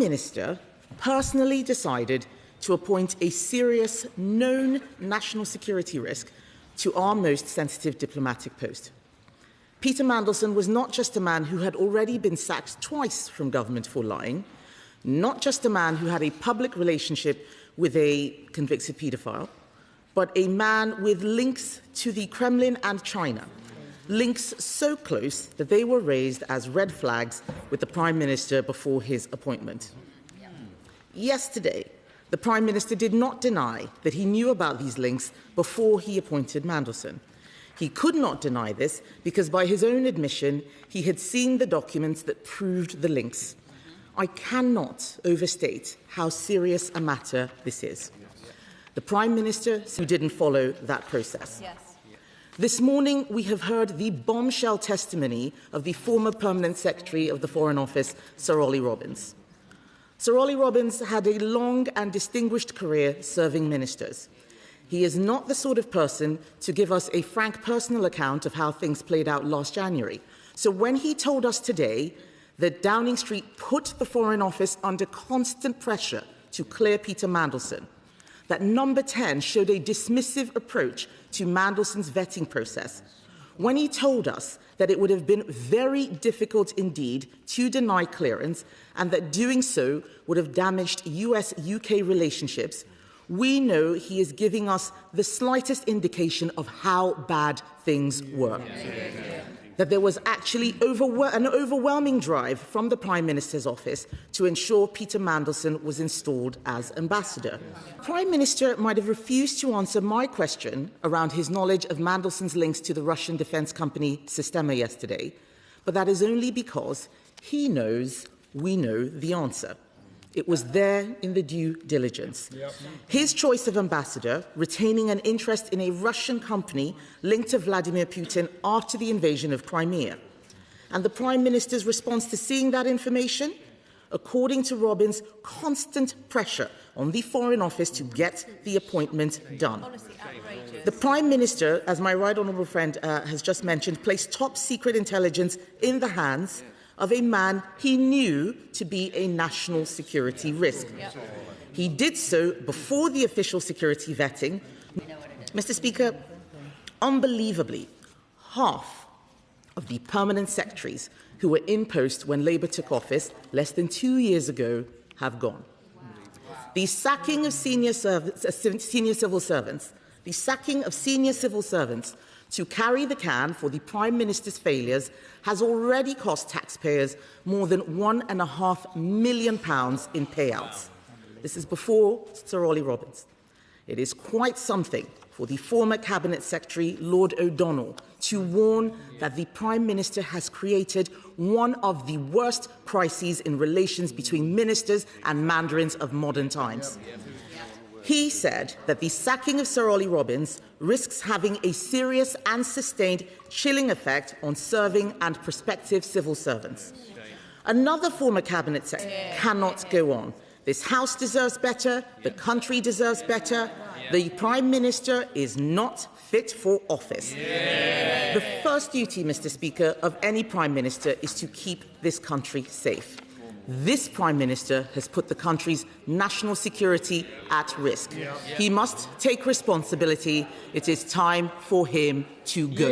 Minister personally decided to appoint a serious known national security risk to our most sensitive diplomatic post. Peter Mandelson was not just a man who had already been sacked twice from government for lying, not just a man who had a public relationship with a convicted paedophile, but a man with links to the Kremlin and China, links so close that they were raised as red flags with the Prime Minister before his appointment. Yesterday, the Prime Minister did not deny that he knew about these links before he appointed Mandelson. He could not deny this because, by his own admission, he had seen the documents that proved the links. I cannot overstate how serious a matter this is. The Prime Minister who didn't follow that process. Yes. This morning, we have heard the bombshell testimony of the former Permanent Secretary of the Foreign Office, Sir Ollie Robbins. Sir Ollie Robbins had a long and distinguished career serving ministers. He is not the sort of person to give us a frank personal account of how things played out last January. So when he told us today that Downing Street put the Foreign Office under constant pressure to clear Peter Mandelson, that Number 10 showed a dismissive approach to Mandelson's vetting process, when he told us that it would have been very difficult indeed to deny clearance and that doing so would have damaged US-UK relationships, we know he is giving us the slightest indication of how bad things were. That there was actually an overwhelming drive from the Prime Minister's office to ensure Peter Mandelson was installed as ambassador. The Prime Minister might have refused to answer my question around his knowledge of Mandelson's links to the Russian defence company Sistema yesterday, but that is only because he knows we know the answer. It was there in the due diligence. Yep. His choice of ambassador, retaining an interest in a Russian company linked to Vladimir Putin after the invasion of Crimea. And the Prime Minister's response to seeing that information? According to Robbins, constant pressure on the Foreign Office to get the appointment done. The Prime Minister, as my right honourable friend has just mentioned, placed top-secret intelligence in the hands of a man he knew to be a national security risk. Yep. He did so before the official security vetting. Mr. Speaker, unbelievably, half of the permanent secretaries who were in post when Labour took office less than 2 years ago have gone. The sacking of senior civil servants to carry the can for the Prime Minister's failures has already cost taxpayers more than £1.5 million in payouts. This is before Sir Ollie Robbins. It is quite something for the former Cabinet Secretary, Lord O'Donnell, to warn that the Prime Minister has created one of the worst crises in relations between ministers and mandarins of modern times. He said that the sacking of Sir Ollie Robbins risks having a serious and sustained chilling effect on serving and prospective civil servants. Another former Cabinet Secretary cannot go on. This House deserves better, the country deserves better. The Prime Minister is not fit for office. The first duty, Mr. Speaker, of any Prime Minister is to keep this country safe. This Prime Minister has put the country's national security at risk. He must take responsibility. It is time for him to go.